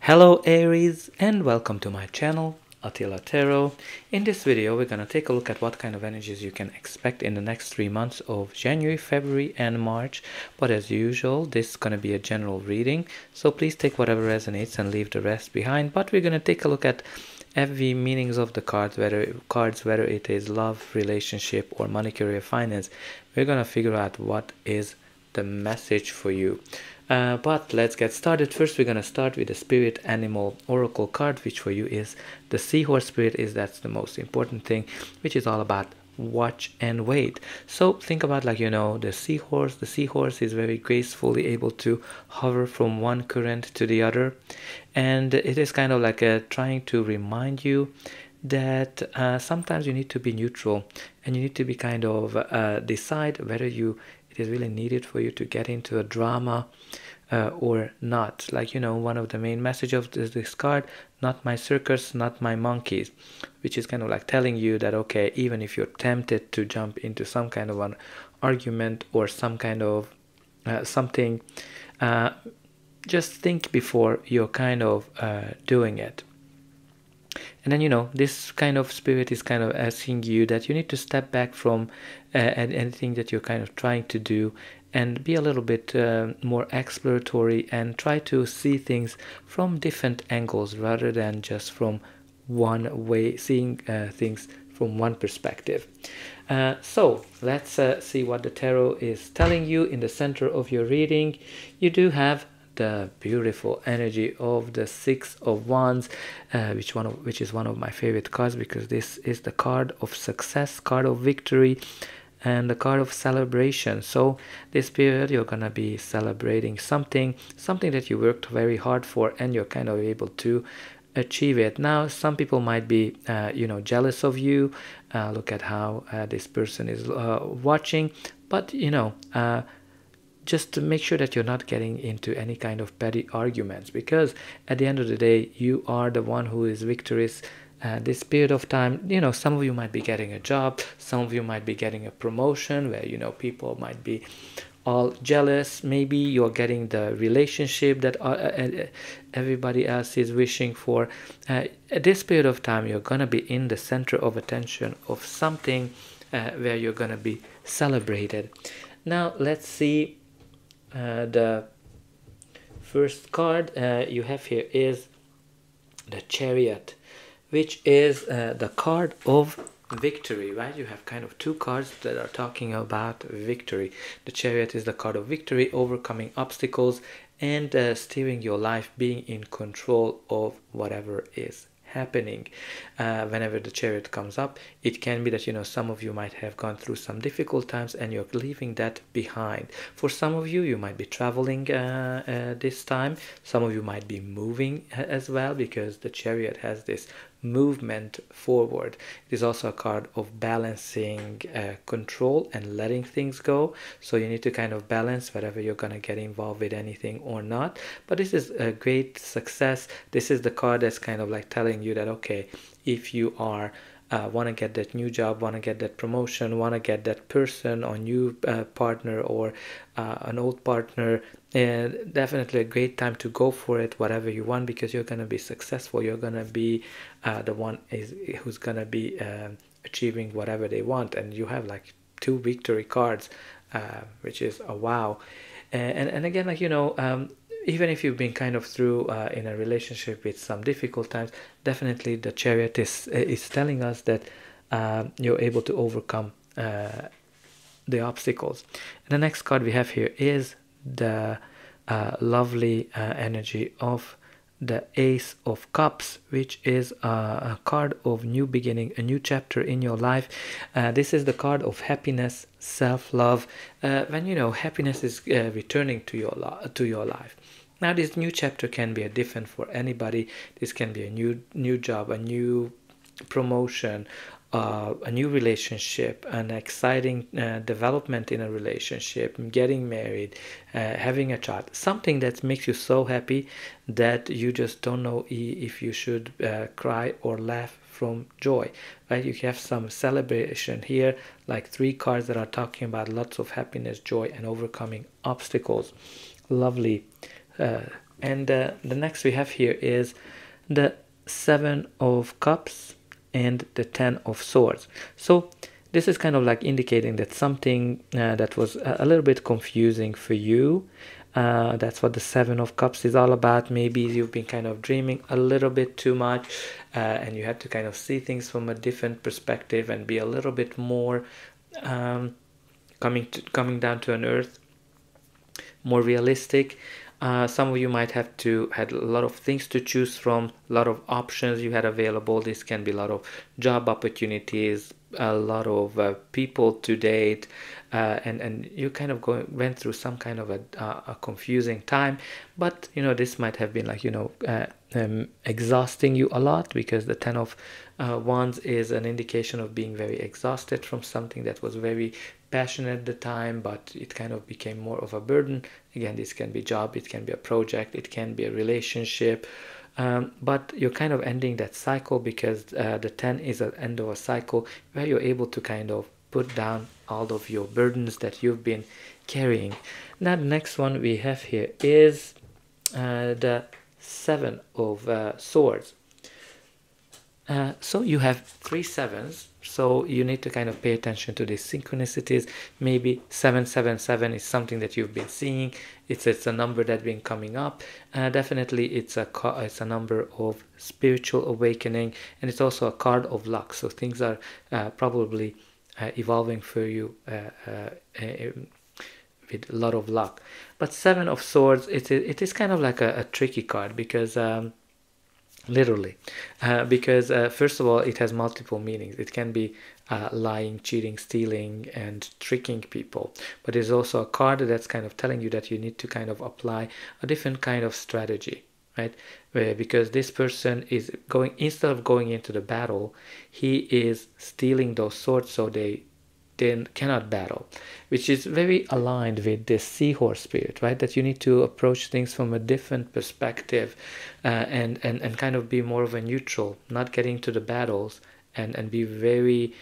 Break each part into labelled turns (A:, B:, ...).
A: Hello Aries and welcome to my channel Attila Tarot. In this video we're going to take a look at what kind of energies you can expect in the next 3 months of January, February and March. But as usual, this is going to be a general reading, so please take whatever resonates and leave the rest behind. But we're going to take a look at every meanings of the cards, whether it is love, relationship or money, career, finance. We're going to figure out what is the message for you. But let's get started. First we're going to start with the spirit animal oracle card, which for you is the seahorse spirit. That's the most important thing, which is all about watch and wait. So think about, like, the seahorse is very gracefully able to hover from one current to the other, and it is kind of like trying to remind you that sometimes you need to be neutral, and you need to be kind of decide whether it is really needed for you to get into a drama or not. Like, one of the main message of this card, not my circus, not my monkeys, which is kind of like telling you that, okay, even if you're tempted to jump into some kind of an argument or some kind of something, just think before you're kind of doing it. And then, this kind of spirit is kind of asking you that you need to step back from anything that you're kind of trying to do, and be a little bit more exploratory and try to see things from different angles rather than just from one way, seeing things from one perspective. So let's see what the tarot is telling you. In the center of your reading, you do have the beautiful energy of the Six of Wands, which is one of my favorite cards, because this is the card of success, card of victory, and the card of celebration. So this period you're gonna be celebrating something that you worked very hard for, and you're kind of able to achieve it. Now some people might be jealous of you. Look at how this person is watching, but just to make sure that you're not getting into any kind of petty arguments, because at the end of the day you are the one who is victorious. This period of time, some of you might be getting a job, some of you might be getting a promotion where people might be all jealous. Maybe you're getting the relationship that everybody else is wishing for. At this period of time you're gonna be in the center of attention of something where you're gonna be celebrated. Now let's see. The first card you have here is the Chariot, which is the card of victory, right? You have kind of two cards that are talking about victory. The Chariot is the card of victory, overcoming obstacles and steering your life, being in control of whatever is happening. Whenever the Chariot comes up, it can be that some of you might have gone through some difficult times and you're leaving that behind. For some of you, you might be traveling this time. Some of you might be moving as well, because the Chariot has this movement forward. It is also a card of balancing control and letting things go. So you need to kind of balance whether you're gonna get involved with anything or not. But this is a great success. This is the card that's kind of like telling you that, okay, if you are want to get that new job, want to get that promotion, want to get that person or new partner or an old partner, definitely a great time to go for it, whatever you want, because you're going to be successful. You're going to be the one who's going to be achieving whatever they want, and you have like 2 victory cards, which is a wow. And again, like, even if you've been kind of through in a relationship with some difficult times, definitely the Chariot is telling us that you're able to overcome the obstacles. And the next card we have here is the lovely energy of the Ace of Cups, which is a card of new beginning, a new chapter in your life. This is the card of happiness, self-love, when happiness is returning to your life. Now this new chapter can be different for anybody. This can be a new job, a new promotion, a new relationship, an exciting development in a relationship, getting married, having a child, something that makes you so happy that you just don't know if you should cry or laugh from joy, right? You have some celebration here, like 3 cards that are talking about lots of happiness, joy, and overcoming obstacles. Lovely And the next we have here is the Seven of Cups and the Ten of Swords. So this is kind of like indicating that something that was a little bit confusing for you. That's what the Seven of Cups is all about. Maybe you've been kind of dreaming a little bit too much, and you have to kind of see things from a different perspective and be a little bit more coming down to an earth, more realistic. Some of you might have had a lot of things to choose from, a lot of options you had available. This can be a lot of job opportunities, a lot of people to date, and you kind of went through some kind of a confusing time. But you know, this might have been like, you know, exhausting you a lot, because the Ten of Wands is an indication of being very exhausted from something that was very passionate at the time, but it kind of became more of a burden. Again, this can be job, it can be a project, it can be a relationship, but you're kind of ending that cycle, because the 10 is an end of a cycle where you're able to kind of put down all of your burdens that you've been carrying. Now the next one we have here is the Seven of Swords. So you have 3 sevens, so you need to kind of pay attention to these synchronicities. Maybe 777 is something that you've been seeing. It's a number that's been coming up. Definitely it's a number of spiritual awakening, and it's also a card of luck. So things are probably evolving for you with a lot of luck. But Seven of Swords, it is kind of like a tricky card, because literally, because first of all, it has multiple meanings. It can be lying, cheating, stealing, and tricking people, but there's also a card that's kind of telling you that you need to kind of apply a different kind of strategy, right? Because this person is going, instead of going into the battle, he is stealing those swords so they cannot battle, which is very aligned with this seahorse spirit, right? That you need to approach things from a different perspective, and kind of be more of a neutral, not getting to the battles, and be very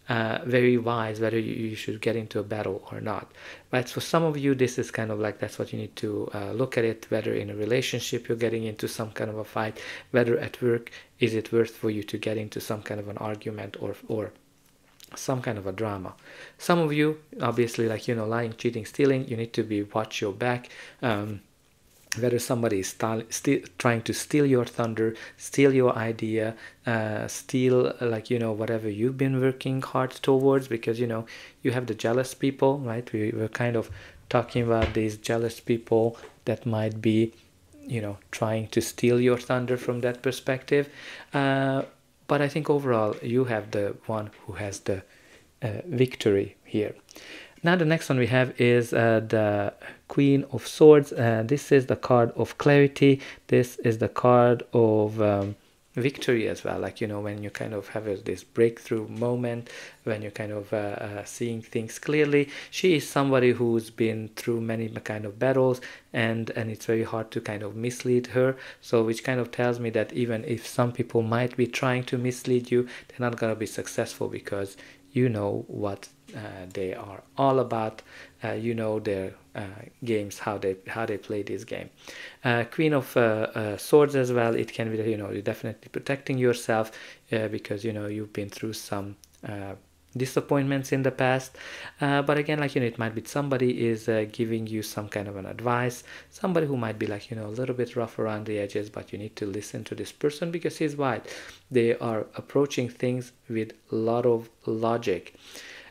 A: very wise whether you should get into a battle or not. But for some of you, this is kind of like, that's what you need to look at it, whether in a relationship you're getting into some kind of a fight, whether at work, is it worth for you to get into some kind of an argument or some kind of a drama. Some of you, obviously, like, you know, lying, cheating, stealing, you need to watch your back, whether somebody is trying to steal your thunder, steal your idea, steal, like, you know, whatever you've been working hard towards, because, you know, you have the jealous people, right? We were kind of talking about these jealous people that might be, you know, trying to steal your thunder from that perspective. But I think overall you have the one who has the victory here. Now the next one we have is the Queen of Swords. This is the card of clarity. This is the card of victory as well. Like, you know, when you kind of have this breakthrough moment, when you're kind of seeing things clearly. She is somebody who's been through many kind of battles, and it's very hard to kind of mislead her. So which kind of tells me that even if some people might be trying to mislead you, they're not going to be successful, because you know what they are all about. You know their games, how they play this game. Queen of Swords as well. It can be that, you know, you're definitely protecting yourself, because, you know, you've been through some disappointments in the past, but again, like, you know, it might be somebody is giving you some kind of an advice, somebody who might be like, you know, a little bit rough around the edges, but you need to listen to this person, because he's right. They are approaching things with a lot of logic,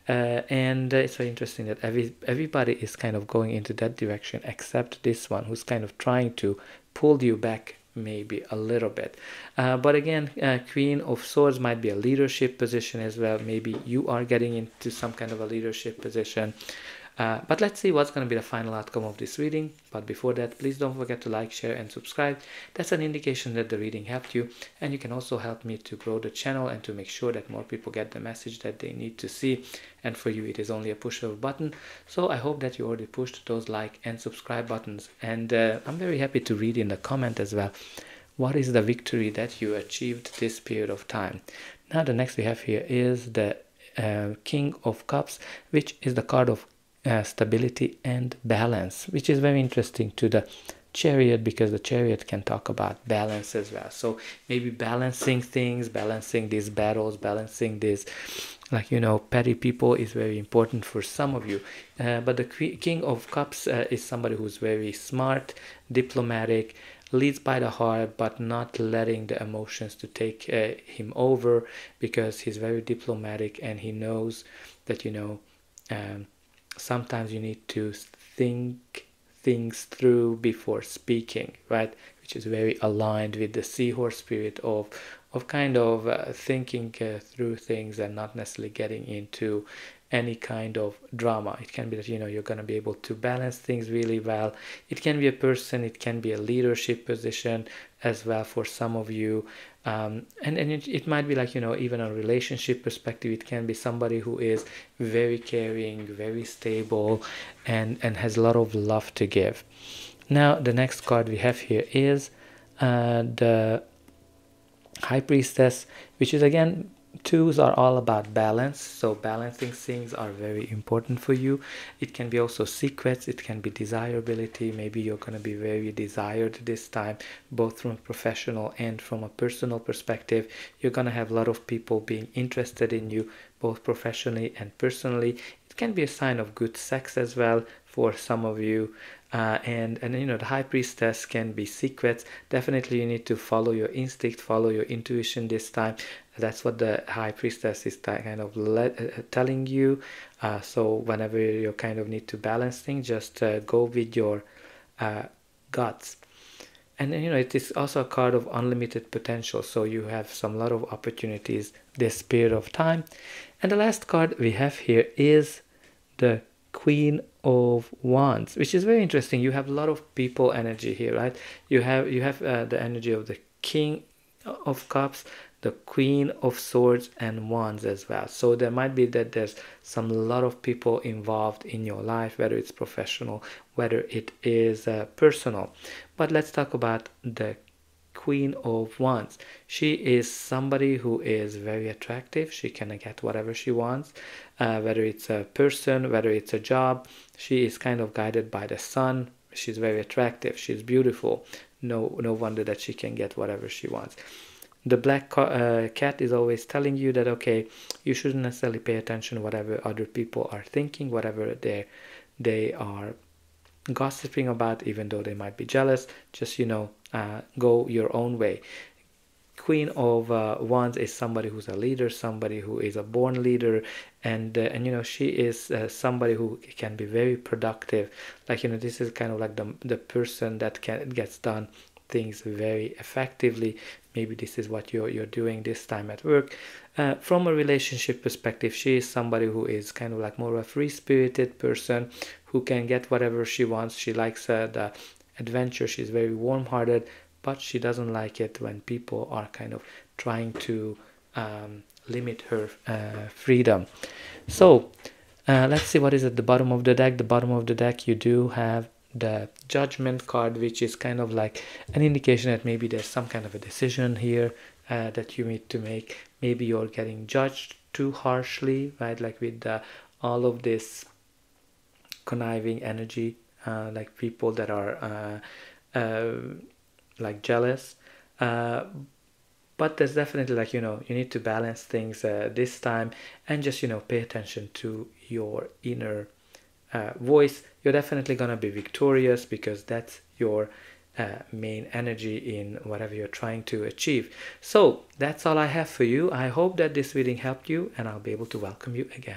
A: and it's very interesting that everybody is kind of going into that direction, except this one, who's kind of trying to pull you back maybe a little bit. But again, Queen of Swords might be a leadership position as well. Maybe you are getting into some kind of a leadership position. But let's see what's going to be the final outcome of this reading. But before that, please don't forget to like, share, and subscribe. That's an indication that the reading helped you, and you can also help me to grow the channel and to make sure that more people get the message that they need to see. And for you, it is only a push of a button. So I hope that you already pushed those like and subscribe buttons. And I'm very happy to read in the comment as well, what is the victory that you achieved this period of time. Now the next we have here is the King of Cups, which is the card of stability and balance, which is very interesting to the Chariot, because the Chariot can talk about balance as well. So maybe balancing things, balancing these battles, balancing this, like, you know, petty people is very important for some of you. But the King of Cups is somebody who's very smart, diplomatic, leads by the heart, but not letting the emotions to take him over, because he's very diplomatic and he knows that, you know, sometimes you need to think things through before speaking, right? Which is very aligned with the seahorse spirit of kind of thinking through things and not necessarily getting into any kind of drama. It can be that, you know, you're going to be able to balance things really well. It can be a person, it can be a leadership position as well for some of you. And it might be like, you know, even a relationship perspective, it can be somebody who is very caring, very stable, and has a lot of love to give. Now, the next card we have here is the High Priestess, which is, again, twos are all about balance, so balancing things are very important for you. It can be also secrets, it can be desirability. Maybe you're going to be very desired this time, both from a professional and from a personal perspective. You're going to have a lot of people being interested in you, both professionally and personally. It can be a sign of good sex as well for some of you. And you know, the High Priestess can be secrets. Definitely you need to follow your instinct, follow your intuition this time. That's what the High Priestess is kind of telling you. So whenever you kind of need to balance things, just go with your guts. And you know, it is also a card of unlimited potential, so you have some lot of opportunities this period of time. And the last card we have here is the Queen of Wands, which is very interesting. You have a lot of people energy here, right? You have the energy of the King of Cups, the Queen of Swords, and Wands as well. So there might be that there's some lot of people involved in your life, whether it's professional, whether it is personal. But let's talk about the Queen of Wands. She is somebody who is very attractive. She can get whatever she wants, whether it's a person, whether it's a job. She is kind of guided by the sun. She's very attractive. She's beautiful. No wonder that she can get whatever she wants. The black cat is always telling you that, okay, you shouldn't necessarily pay attention to whatever other people are thinking, whatever they are gossiping about, even though they might be jealous. Just, you know, go your own way. Queen of Wands is somebody who's a leader, somebody who is a born leader, and you know, she is somebody who can be very productive. Like, you know, this is kind of like the person that gets done things very effectively. Maybe this is what you're doing this time at work. From a relationship perspective, she is somebody who is kind of like more of a free-spirited person who can get whatever she wants. She likes the adventure. She's very warm-hearted, but she doesn't like it when people are kind of trying to limit her freedom. So let's see what is at the bottom of the deck. The bottom of the deck, you do have the Judgment card, which is kind of like an indication that maybe there's some kind of a decision here that you need to make. Maybe you're getting judged too harshly, right? Like with all of this conniving energy, like people that are like jealous. But there's definitely, like, you know, you need to balance things this time, and just, you know, pay attention to your inner voice. You're definitely gonna be victorious, because that's your main energy in whatever you're trying to achieve. So that's all I have for you. I hope that this reading helped you, and I'll be able to welcome you again.